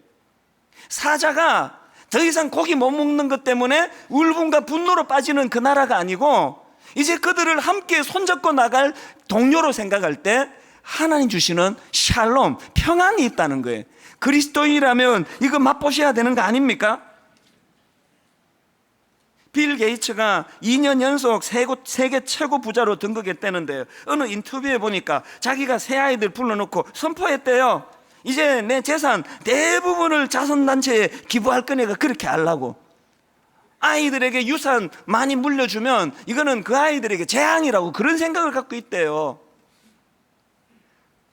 사자가 더 이상 고기 못 먹는 것 때문에 울분과 분노로 빠지는 그 나라가 아니고 이제 그들을 함께 손잡고 나갈 동료로 생각할 때 하나님 주시는 샬롬, 평안이 있다는 거예요. 그리스도인이라면 이거 맛보셔야 되는 거 아닙니까? 빌 게이츠가 2년 연속 세계 최고 부자로 등극했다는데요, 어느 인터뷰에 보니까 자기가 새 아이들 불러놓고 선포했대요. 이제 내 재산 대부분을 자선단체에 기부할 거니까 그렇게 하려고. 아이들에게 유산 많이 물려주면 이거는 그 아이들에게 재앙이라고 그런 생각을 갖고 있대요.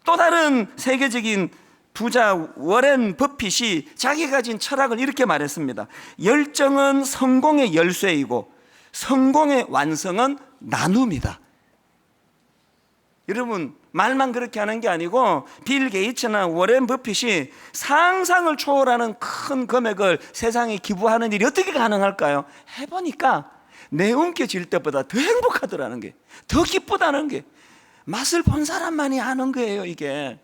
또 다른 세계적인 부자 워렌 버핏이 자기가 가진 철학을 이렇게 말했습니다. 열정은 성공의 열쇠이고 성공의 완성은 나눔이다. 여러분, 말만 그렇게 하는 게 아니고 빌 게이츠나 워렌 버핏이 상상을 초월하는 큰 금액을 세상에 기부하는 일이 어떻게 가능할까요? 해보니까 내 움켜쥘 때보다 더 행복하더라는 게, 더 기쁘다는 게, 맛을 본 사람만이 아는 거예요, 이게.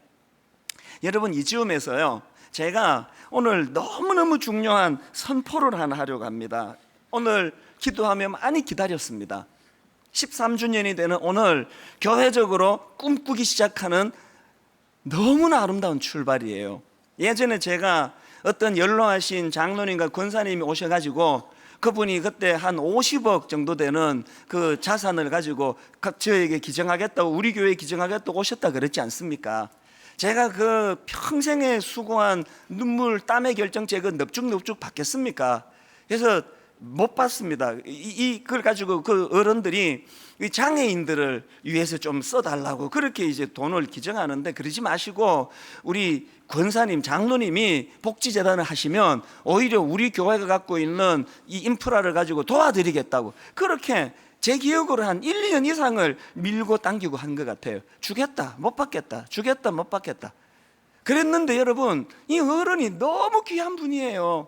여러분, 이즈음에서요, 제가 오늘 너무너무 중요한 선포를 하나 하려고 합니다. 오늘 기도하며 많이 기다렸습니다. 13주년이 되는 오늘 교회적으로 꿈꾸기 시작하는 너무나 아름다운 출발이에요. 예전에 제가 어떤 연로하신 장로님과 권사님이 오셔가지고 그분이 그때 한 50억 정도 되는 그 자산을 가지고 저에게 기증하겠다고, 우리 교회에 기증하겠다고 오셨다 그랬지 않습니까? 제가 그 평생에 수고한 눈물 땀의 결정체 그 넙죽넙죽 받겠습니까? 그래서 못 받습니다. 그걸 가지고 그 어른들이 장애인들을 위해서 좀 써달라고 그렇게 이제 돈을 기증하는데, 그러지 마시고 우리 권사님, 장로님이 복지재단을 하시면 오히려 우리 교회가 갖고 있는 이 인프라를 가지고 도와드리겠다고, 그렇게 제 기억으로 한 1, 2년 이상을 밀고 당기고 한 것 같아요. 주겠다, 못 받겠다, 주겠다, 못 받겠다. 그랬는데 여러분, 이 어른이 너무 귀한 분이에요.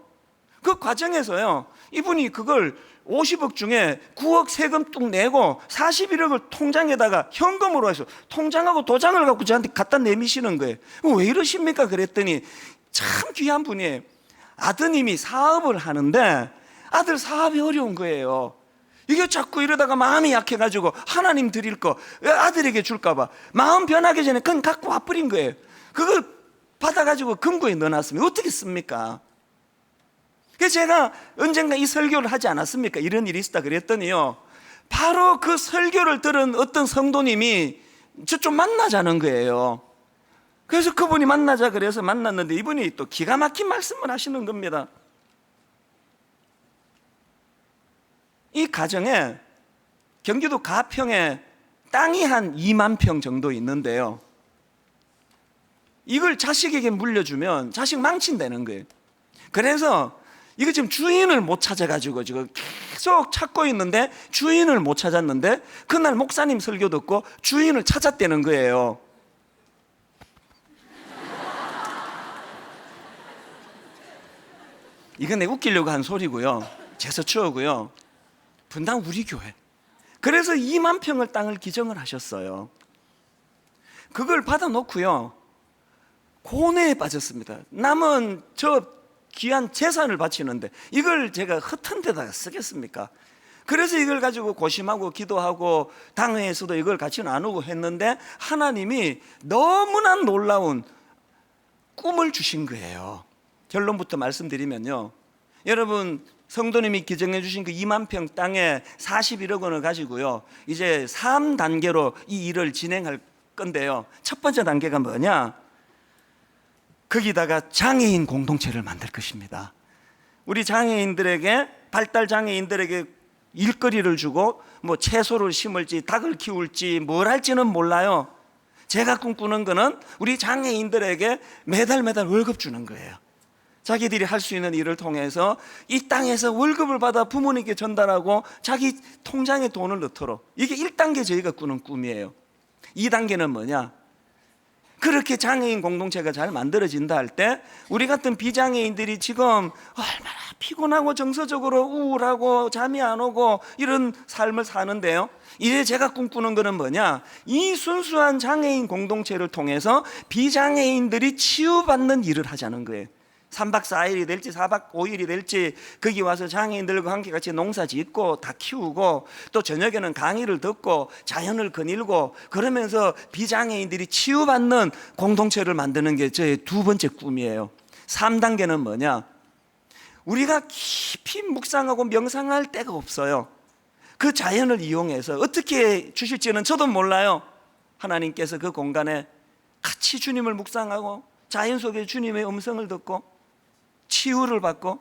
그 과정에서요, 이분이 그걸 50억 중에 9억 세금 뚝 내고 41억을 통장에다가 현금으로 해서 통장하고 도장을 갖고 저한테 갖다 내미시는 거예요. 왜 이러십니까? 그랬더니 참 귀한 분이에요. 아드님이 사업을 하는데 아들 사업이 어려운 거예요. 이게 자꾸 이러다가 마음이 약해가지고 하나님 드릴 거 아들에게 줄까봐 마음 변하기 전에 그건 갖고 와버린 거예요. 그걸 받아가지고 금고에 넣어놨으면 어떻게 씁니까? 그래서 제가 언젠가 이 설교를 하지 않았습니까? 이런 일이 있었다 그랬더니요, 바로 그 설교를 들은 어떤 성도님이 저 좀 만나자는 거예요. 그래서 그분이 만나자 그래서 만났는데 이분이 또 기가 막힌 말씀을 하시는 겁니다. 이 가정에 경기도 가평에 땅이 한 2만 평 정도 있는데요, 이걸 자식에게 물려주면 자식 망친다는 거예요. 그래서 이거 지금 주인을 못 찾아가지고 지금 계속 찾고 있는데 주인을 못 찾았는데 그날 목사님 설교 듣고 주인을 찾았다는 거예요. 이건 내가 웃기려고 한 소리고요, 제서치어고요, 분당 우리 교회. 그래서 2만 평을 땅을 기증을 하셨어요. 그걸 받아놓고요, 고뇌에 빠졌습니다. 남은 저 귀한 재산을 바치는데 이걸 제가 흩은 데다가 쓰겠습니까? 그래서 이걸 가지고 고심하고 기도하고 당회에서도 이걸 같이 나누고 했는데 하나님이 너무나 놀라운 꿈을 주신 거예요. 결론부터 말씀드리면요, 여러분, 성도님이 기증해 주신 그 2만 평 땅에 41억 원을 가지고요, 이제 3단계로 이 일을 진행할 건데요, 첫 번째 단계가 뭐냐? 거기다가 장애인 공동체를 만들 것입니다. 우리 장애인들에게, 발달 장애인들에게 일거리를 주고 뭐 채소를 심을지 닭을 키울지 뭘 할지는 몰라요. 제가 꿈꾸는 거는 우리 장애인들에게 매달 월급 주는 거예요. 자기들이 할 수 있는 일을 통해서 이 땅에서 월급을 받아 부모님께 전달하고 자기 통장에 돈을 넣도록, 이게 1단계 저희가 꾸는 꿈이에요. 2단계는 뭐냐? 그렇게 장애인 공동체가 잘 만들어진다 할 때 우리 같은 비장애인들이 지금 얼마나 피곤하고 정서적으로 우울하고 잠이 안 오고 이런 삶을 사는데요, 이제 제가 꿈꾸는 거는 뭐냐? 이 순수한 장애인 공동체를 통해서 비장애인들이 치유받는 일을 하자는 거예요. 3박 4일이 될지 4박 5일이 될지 거기 와서 장애인들과 함께 같이 농사 짓고 다 키우고 또 저녁에는 강의를 듣고 자연을 거닐고 그러면서 비장애인들이 치유받는 공동체를 만드는 게 저의 두 번째 꿈이에요. 3단계는 뭐냐? 우리가 깊이 묵상하고 명상할 데가 없어요. 그 자연을 이용해서 어떻게 주실지는 저도 몰라요. 하나님께서 그 공간에 같이 주님을 묵상하고 자연 속에 주님의 음성을 듣고 치유를 받고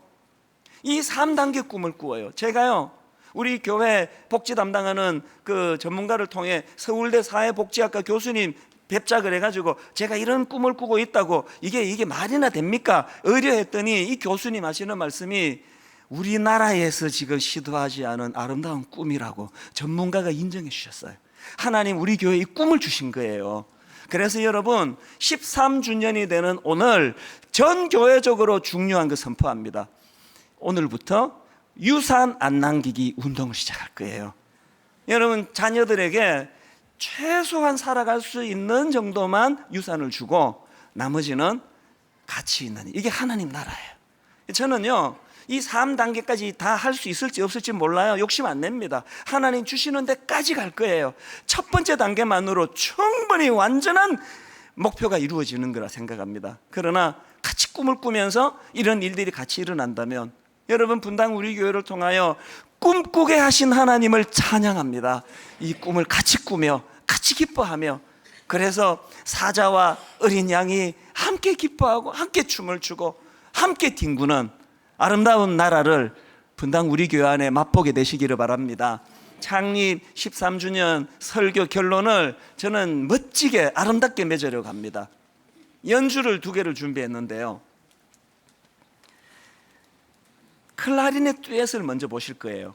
이 3단계 꿈을 꾸어요. 제가요, 우리 교회 복지 담당하는 그 전문가를 통해 서울대 사회복지학과 교수님 뵙자그래 가지고 제가 이런 꿈을 꾸고 있다고 이게 말이나 됩니까? 의뢰했더니 이 교수님 하시는 말씀이 우리나라에서 지금 시도하지 않은 아름다운 꿈이라고 전문가가 인정해 주셨어요. 하나님 우리 교회에 이 꿈을 주신 거예요. 그래서 여러분 13주년이 되는 오늘 전 교회적으로 중요한 거 선포합니다. 오늘부터 유산 안 남기기 운동을 시작할 거예요. 여러분 자녀들에게 최소한 살아갈 수 있는 정도만 유산을 주고 나머지는 가치 있는, 이게 하나님 나라예요. 저는요 이 3단계까지 다 할 수 있을지 없을지 몰라요. 욕심 안 냅니다. 하나님 주시는 데까지 갈 거예요. 첫 번째 단계만으로 충분히 완전한 목표가 이루어지는 거라 생각합니다. 그러나 같이 꿈을 꾸면서 이런 일들이 같이 일어난다면 여러분 분당 우리 교회를 통하여 꿈꾸게 하신 하나님을 찬양합니다. 이 꿈을 같이 꾸며 같이 기뻐하며, 그래서 사자와 어린 양이 함께 기뻐하고 함께 춤을 추고 함께 뒹구는 아름다운 나라를 분당 우리 교회 안에 맛보게 되시기를 바랍니다. 창립 13주년 설교 결론을 저는 멋지게 아름답게 맺으려고 합니다. 연주를 2개를 준비했는데요, 클라리넷 듀엣을 먼저 보실 거예요.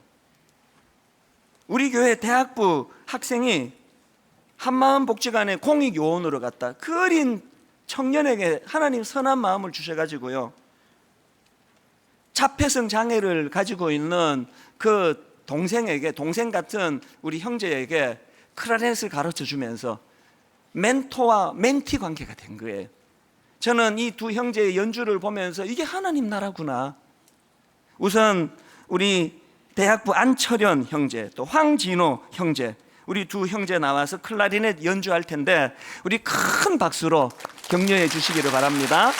우리 교회 대학부 학생이 한마음 복지관에 공익요원으로 갔다 그 어린 청년에게 하나님 선한 마음을 주셔가지고요, 자폐성 장애를 가지고 있는 그 동생에게, 동생 같은 우리 형제에게 클라리넷을 가르쳐 주면서 멘토와 멘티 관계가 된 거예요. 저는 이 두 형제의 연주를 보면서 이게 하나님 나라구나. 우선 우리 대학부 안철현 형제, 또 황진호 형제, 우리 두 형제 나와서 클라리넷 연주할 텐데 우리 큰 박수로 격려해 주시기를 바랍니다.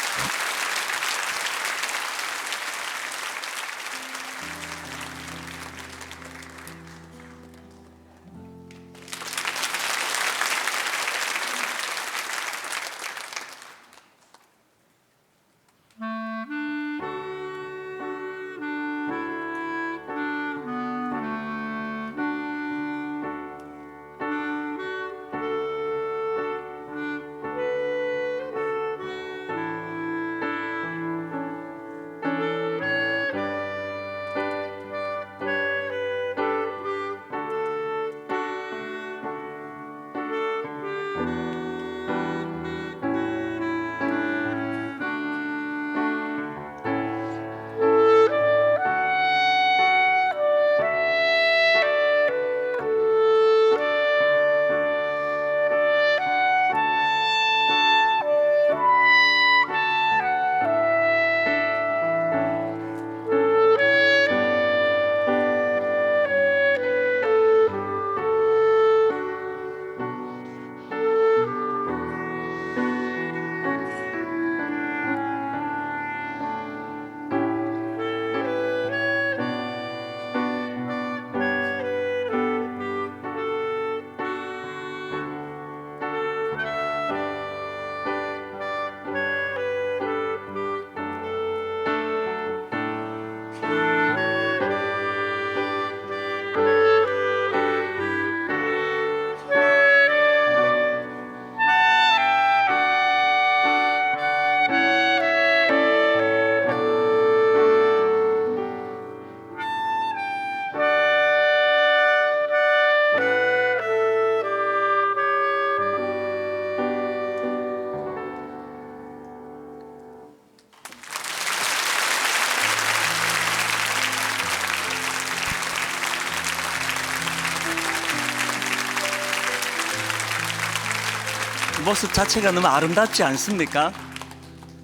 모습 자체가 너무 아름답지 않습니까?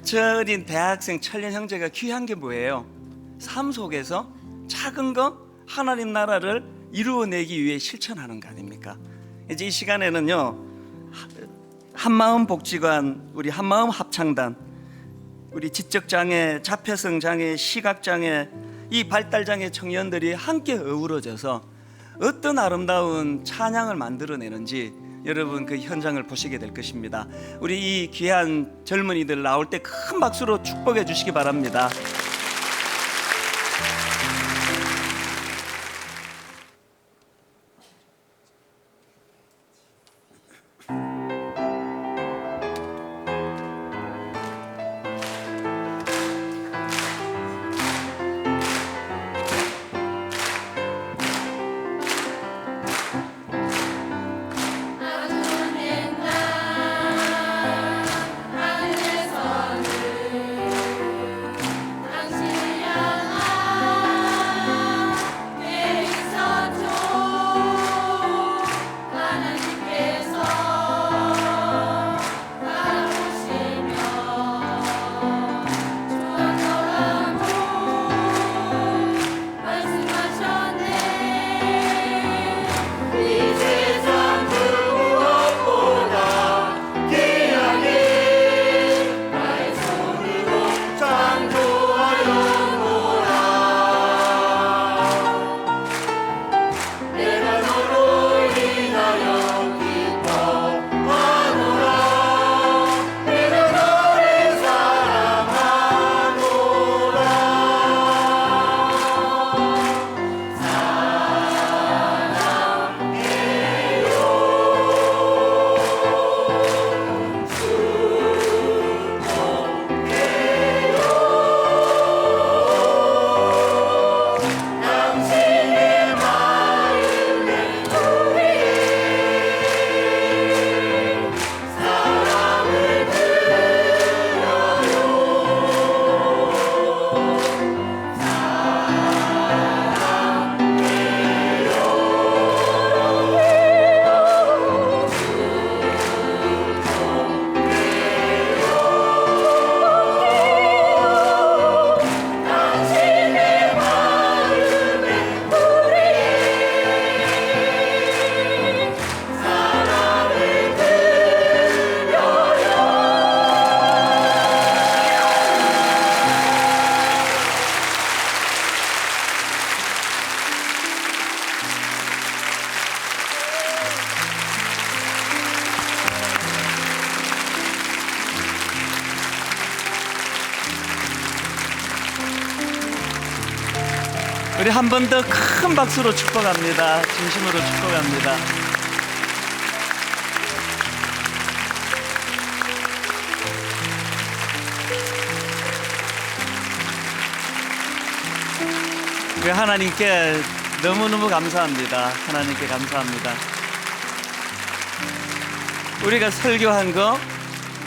저 어린 대학생 철년 형제가 귀한 게 뭐예요? 삶 속에서 작은 거 하나님 나라를 이루어내기 위해 실천하는 거 아닙니까? 이제 이 시간에는요, 한마음 복지관, 우리 한마음 합창단, 우리 지적장애, 자폐성 장애, 시각장애, 이 발달장애 청년들이 함께 어우러져서 어떤 아름다운 찬양을 만들어내는지 여러분 그 현장을 보시게 될 것입니다. 우리 이 귀한 젊은이들 나올 때 큰 박수로 축복해 주시기 바랍니다. 우리 한 번 더 큰 박수로 축복합니다. 진심으로 축복합니다. 우리 하나님께 너무너무 감사합니다. 하나님께 감사합니다. 우리가 설교한 거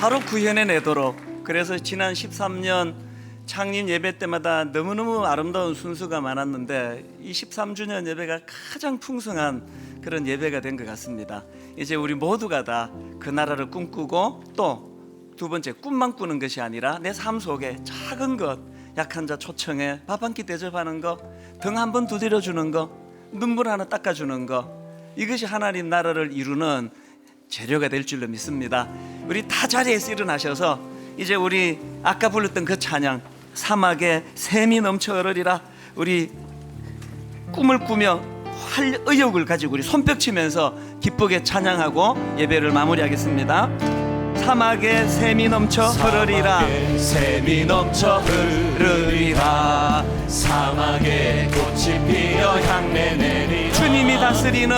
바로 구현해 내도록, 그래서 지난 13년 창립 예배 때마다 너무너무 아름다운 순수가 많았는데 이 13주년 예배가 가장 풍성한 그런 예배가 된 것 같습니다. 이제 우리 모두가 다 그 나라를 꿈꾸고, 또 두 번째, 꿈만 꾸는 것이 아니라 내 삶 속에 작은 것, 약한 자 초청해 밥 한 끼 대접하는 거, 등 한 번 두드려주는 거, 눈물 하나 닦아주는 거, 이것이 하나님 나라를 이루는 재료가 될 줄로 믿습니다. 우리 다 자리에서 일어나셔서 이제 우리 아까 불렀던 그 찬양, 사막에 샘이 넘쳐 흐르리라, 우리 꿈을 꾸며 의욕을 가지고 우리 손뼉 치면서 기쁘게 찬양하고 예배를 마무리하겠습니다. 사막에 샘이 넘쳐 흐르리라, 샘이 넘쳐 흐르리라. 사막에 꽃이 피어 향내 내리라. 주님이 다스리는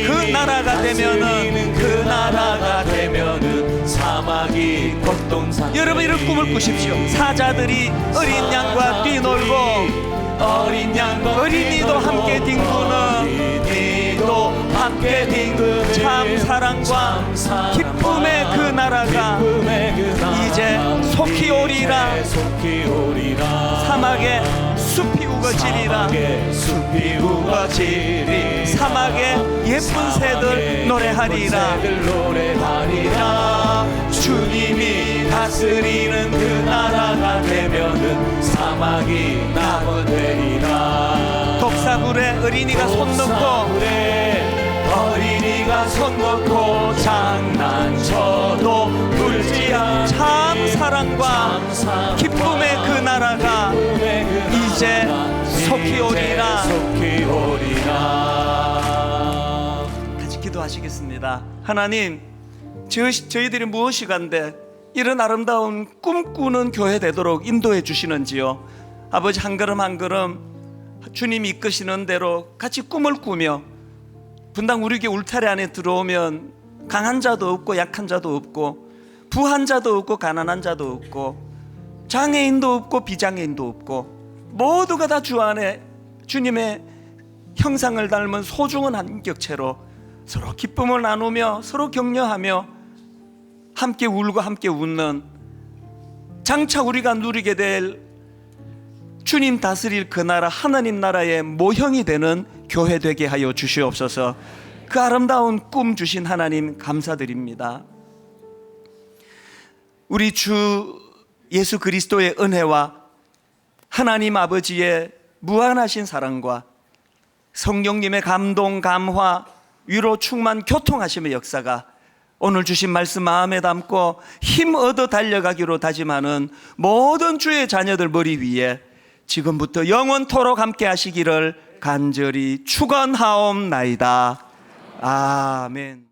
그 나라가 되면은, 그 나라가 되면은 사막이 꽃동산. 여러분 이런 꿈을 꾸십시오. 사자들이 어린 양과 뛰놀고, 어린 양과 어린이도 함께 뒹구는, 어린이도 함께 뒹구는 참 사랑과 기쁨의 그 나라가 이제 속히 오리라. 사막에 숲이 우거지리라. 숲이 우거지리. 사막에 예쁜 새들 노래하리라. 주님이 다스리는 그 나라가 되면은 사막이 나무 되리라. 독사굴에 어린이가 손 넣고, 어린이가 손 놓고 장난쳐도 울지 않는 참 사랑과 기쁨의 그 나라가 이제 속히 오리라. 같이 기도하시겠습니다. 하나님, 저희들이 무엇이 간데 이런 아름다운 꿈꾸는 교회 되도록 인도해 주시는지요. 아버지, 한 걸음 한 걸음 주님이 이끄시는 대로 같이 꿈을 꾸며, 분당 우리 교회 울타리 안에 들어오면 강한 자도 없고 약한 자도 없고, 부한 자도 없고 가난한 자도 없고, 장애인도 없고 비장애인도 없고, 모두가 다 주 안에 주님의 형상을 닮은 소중한 한 격체로 서로 기쁨을 나누며 서로 격려하며 함께 울고 함께 웃는, 장차 우리가 누리게 될 주님 다스릴 그 나라, 하나님 나라의 모형이 되는 교회 되게 하여 주시옵소서. 그 아름다운 꿈 주신 하나님 감사드립니다. 우리 주 예수 그리스도의 은혜와 하나님 아버지의 무한하신 사랑과 성령님의 감동, 감화, 위로 충만, 교통하심의 역사가 오늘 주신 말씀 마음에 담고 힘 얻어 달려가기로 다짐하는 모든 주의 자녀들 머리 위에 지금부터 영원토록 함께 하시기를 간절히 축원하옵나이다. 아멘.